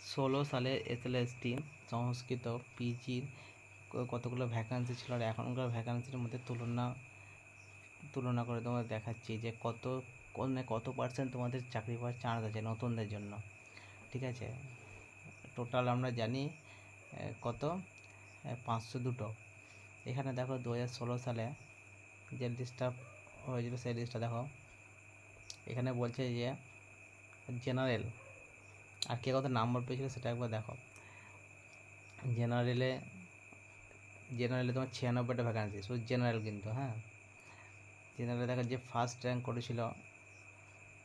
2016 সালে এসএলএসটি সংস্কৃত পিজির কতগুলো ভ্যাকান্সি ছিল, আর এখনকার ভ্যাকান্সির মধ্যে তুলনা করে তোমাদের দেখাচ্ছি যে কত পার্সেন্ট তোমাদের চাকরি পাওয়ার চান্স আছে নতুনদের জন্য। ঠিক আছে, টোটাল আমরা জানি কত 502। এখানে দেখো 2016 সালে যে লিস্টটা হয়েছিল সেই লিস্টটা দেখো। এখানে বলছে যে জেনারেল আর কে কত নাম্বার পেয়েছিল সেটা একবার দেখো। জেনারেলে তোমার 96টা ভ্যাকান্সি, শুধু জেনারেল কিন্তু। হ্যাঁ, জেনারেলে দেখো যে ফার্স্ট র্যাঙ্ক করেছিল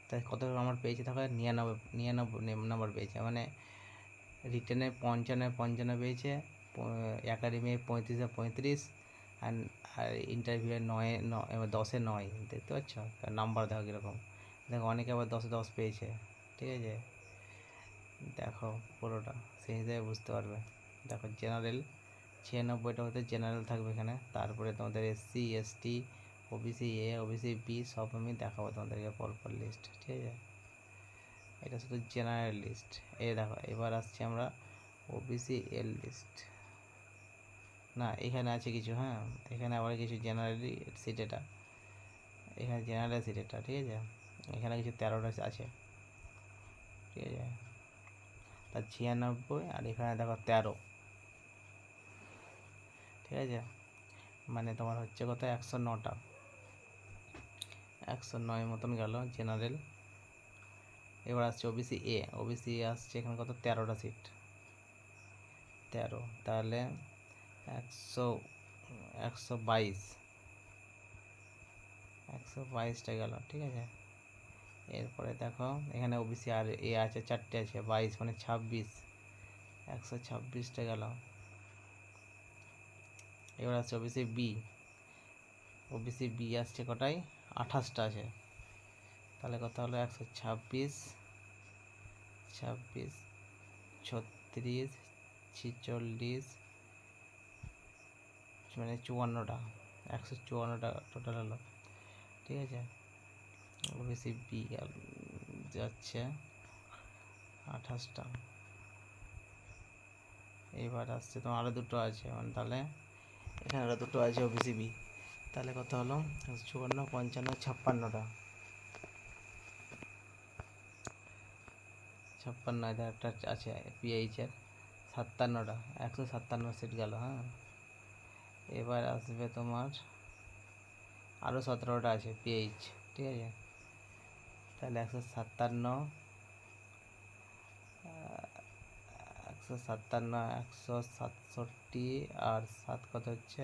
তাই কত নাম্বার পেয়েছে, দেখো 99 নাম্বার পেয়েছে। মানে রিটেনে 55 পেয়েছে, একাডেমি 35-35, আর ইন্টারভিউয়ে 10-9। দেখতে পাচ্ছ নাম্বার দেখো কীরকম। দেখো অনেকে আবার 10-10 পেয়েছে। ঠিক আছে, দেখো পুরোটা সেই হিসেবে বুঝতে পারবে। দেখো জেনারেল 96টা হতে জেনারেল থাকবে এখানে। তারপরে তোমাদের SC, ST, OBC A, OBC B সব আমি দেখাবো তোমাদেরকে পরপর লিস্ট। ঠিক আছে, এটা শুধু জেনারেল লিস্ট। এই দেখো এবার আসছি আমরা ওবিসি এর লিস্ট। না, এখানে আছে কিছু। হ্যাঁ, এখানে আবার কিছু জেনারেলি সিট, এটা এখানে জেনারেল সিট এটা। ঠিক আছে, এখানে কিছু 13টা আছে। ঠিক আছে, তার 96, আর এখানে দেখো 13। ঠিক আছে, মানে তোমার হচ্ছে কত 109টা, 109 মতন গেল জেনারেল। এবার আসছে ওবিসি এ। ওবিসি আসছে এখানে কত 13টা সিট, 13। তাহলে 122টা গেল। ঠিক আছে, এরপরে দেখো এখানে ওবিসি আর এ আছে 4টে আছে, 22 মানে 26, 126টা গেল। এবার আসছে ওবিসি বি। ওবিসি বি আসছে কটায় 28টা আছে। তাহলে কত হলো 126, 36, 46, মানে 54টা, 154টা টোটাল হলো। ঠিক আছে, ওবিসি বি যাচ্ছে 28টা। এবার আসছে তোমার আরও দুটো আছে, মানে তাহলে এখানে আরও দুটো আছে ওবিসি বি। তাহলে কত হলো 54, 55, 56টা। 56 একটা আছে পিএইচের 57টা, 157 সিট গেল। হ্যাঁ, এবার আসবে তোমার আরও 17টা আছে পিএইচ। ঠিক আছে, তাহলে 157, 167, আর 7 কত হচ্ছে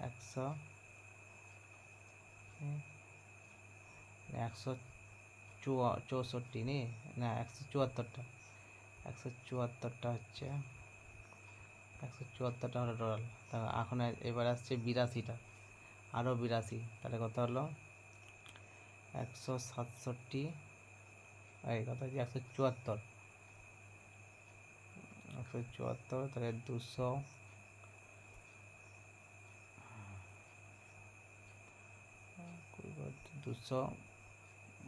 164 নি, না 174টা, 174টা হচ্ছে 174টা হলো টোটাল। এখন এবার আসছে 82টা, আরও 82। তাহলে কত হলো 167, এই কত হচ্ছে 174, 174। তাহলে 200,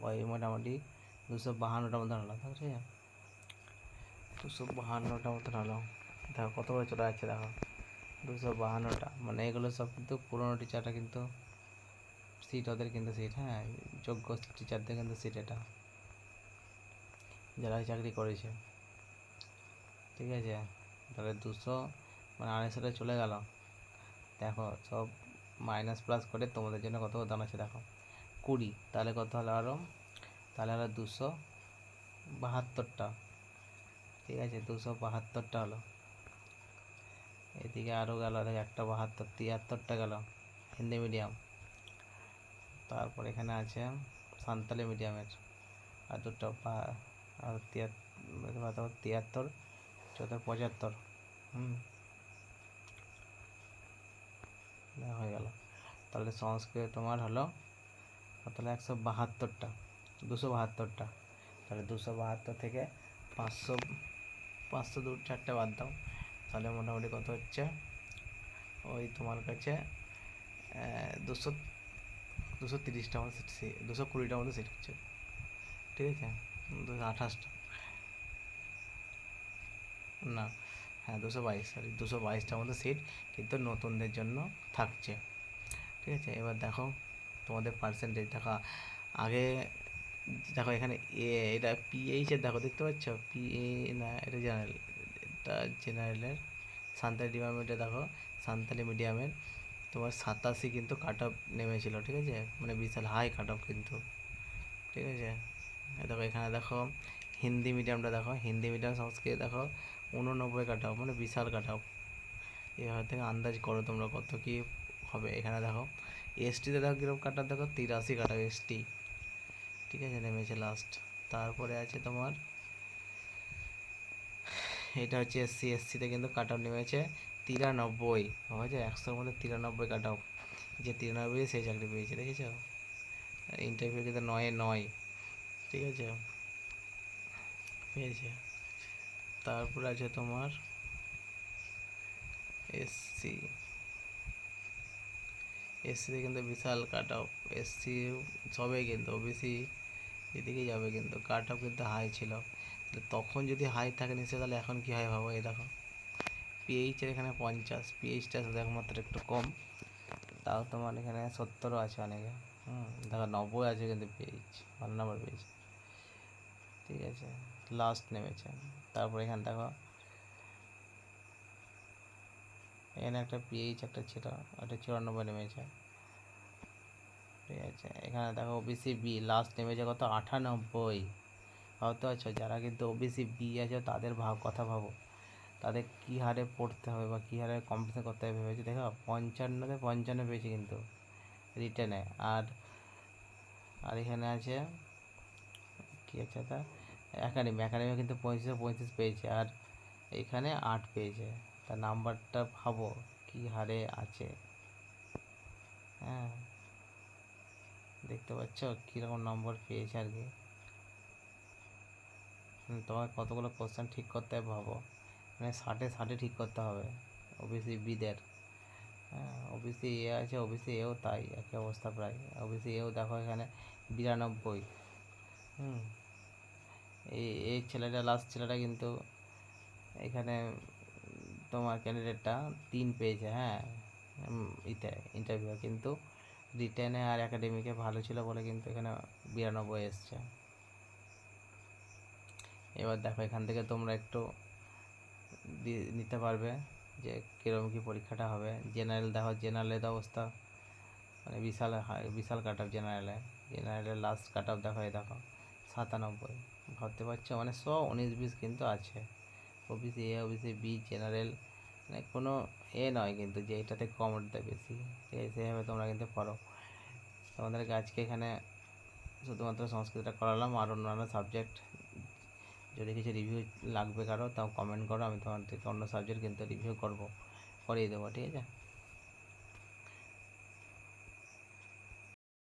ওই মোটামুটি 252টা মতন হলো। ঠিক আছে, 252টা মতন হলো। দেখো কত করে চলে যাচ্ছে, দেখো 252টা। মানে এগুলো সব কিন্তু পুরোনো টিচাররা কিন্তু সিট, ওদের কিন্তু সিট। হ্যাঁ, যোগ্য টিচারদের কিন্তু সিট এটা, যারা চাকরি করেছে। ঠিক আছে, তাহলে 200 মানে 250টা চলে গেল। দেখো সব মাইনাস প্লাস করে তোমাদের জন্য কত দাঁড়াচ্ছে দেখো 20। তাহলে কত হলো আরও, তাহলে হলো 272টা। ঠিক আছে, 272টা হলো। এদিকে আরও গেল, দেখো একটা 72, 73টা গেল হিন্দি মিডিয়াম। তারপর এখানে আছে সান্তালি মিডিয়ামের আর দুটো, আর 73, 75। হয়ে গেল। তাহলে সংস্কৃত তোমার হলো তাহলে 172টা, 272টা। তাহলে 272 থেকে 500 দূর 4টে বাদ দাও, তাহলে মোটামুটি কত হচ্ছে ওই তোমার কাছে 230টা মতো সিট, 220টা মতো সিট হচ্ছে। ঠিক আছে, 228টা। না, হ্যাঁ 222, সরি 222টার মতো সিট কিন্তু নতুনদের জন্য থাকছে। ঠিক আছে, এবার দেখো তোমাদের পার্সেন্টেজ দেখো। আগে দেখো এখানে এটা পিএইচের দেখো, দেখতে পাচ্ছ পিএ, না এটা জেনারেল, এটা জেনারেলের সান্তালি ডিপার্টমেন্টে দেখো, সান্তালি মিডিয়ামের তোমার 87 কিন্তু কাট অফ নেমেছিল। ঠিক আছে, মানে বিশাল হাই কাট অফ কিন্তু। ঠিক আছে, দেখো এখানে দেখো হিন্দি মিডিয়ামটা দেখো, হিন্দি মিডিয়াম সংস্কৃত দেখো 89 কাট অফ, মানে বিশাল কাট অফ। এবার থেকে আন্দাজ করো তোমরা কত কী হবে। এখানে দেখো এসটিতে দেখো কীরকম কাট অফ, দেখো 83 কাট অফ এসটি। ঠিক আছে, নেমেছে লাস্ট। তারপরে আছে তোমার এটা হচ্ছে এসসি, এসসিতে কিন্তু কাট অফ নেমেছে 93, হয়েছে 100-র মধ্যে 93 কাট অফ। যে 93 সেই চাকরি পেয়েছে, দেখেছো? ইন্টারভিউ কিন্তু 9-9। ঠিক আছে, পেয়েছে। তারপর আছে তোমার এসসি, এসসিতে কিন্তু বিশাল কাট অফ। এসসি সবে কিন্তু ওবিসি এদিকে যাবে, কিন্তু কাট অফ কিন্তু হাই ছিল। তখন যদি হাই থাকে নিশ্চয়ই, তাহলে এখন কী হয় ভাবো। এই দেখো পিএইচের এখানে 50, পিএইচটা শুধু একমাত্র একটু কম, তাও তোমার এখানে 70ও আছে অনেকে। দেখো 90 আছে কিন্তু পিএইচ, ভালো নাম্বার পেয়েছে। ঠিক আছে, লাস্ট নেমেছে। তারপর এখানে দেখো এখানে একটা পিএইচ একটা ছিল, ওটা 94 নেমেছে। ঠিক আছে, এখানে দেখো ওবিসি বি লাস্ট নেমেছে কত, 98। ভাবতে পারছো, যারা কিন্তু ওবিসি বি আছে তাদের কথা ভাবো, তাদের কী হারে পড়তে হবে বা কী হারে কম্পিটিশন করতে হবে ভেবেছি। দেখো 55-তে 55 পেয়েছে কিন্তু রিটেনে। আর আর এখানে আছে কী আছে এটা, একাডেমি, একাডেমি কিন্তু 35 পেয়েছে, আর এখানে 8 পেয়েছে। তার নাম্বারটা ভাবো কী হারে আছে। হ্যাঁ, দেখতে পাচ্ছ কীরকম নম্বর পেয়েছে আর কি। তোমার কতগুলো কোশ্চেন ঠিক করতে হবে ভাবো, মানে 60-60 ঠিক করতে হবে ওবিসি বিদের। হ্যাঁ, ওবিসি এ আছে, ওবিসি এও তাই একই অবস্থা প্রায়। ওবিসি এও দেখো এখানে 92। হুম, এই ছেলেটা লাস্ট ছেলেটা কিন্তু এখানে তোমার ক্যান্ডিডেটটা 3 পেয়েছে। হ্যাঁ, ইতে ইন্টারভিউ, কিন্তু রিটেনে আর একাডেমিকে ভালো ছিল বলে কিন্তু এখানে 92 এসছে। এবার দেখো এখান থেকে তোমরা একটু নিতে পারবে যে কীরকম কী পরীক্ষাটা হবে। জেনারেল দেখো, জেনারেলের অবস্থা মানে বিশাল হাই, বিশাল কাট অফ জেনারেলে। জেনারেলের লাস্ট কাট অফ দেখো, এই দেখো 97। ভাবতে পারছো, মানে 119-20 কিন্তু আছে। OBC A, OBC B, general, মানে কোনো নয় কিন্তু যে এটাতে কম ওটাতে বেশি। ঠিক আছে, সেভাবে তোমরা কিন্তু পড়ো। তোমাদেরকে আজকে এখানে শুধুমাত্র সংস্কৃতটা করালাম, আর অন্যান্য সাবজেক্ট যদি কিছু রিভিউ লাগবে কারো, তাও কমেন্ট করো, আমি তোমার থেকে অন্য সাবজেক্ট কিন্তু রিভিউ করবো, করিয়ে দেবো। ঠিক আছে।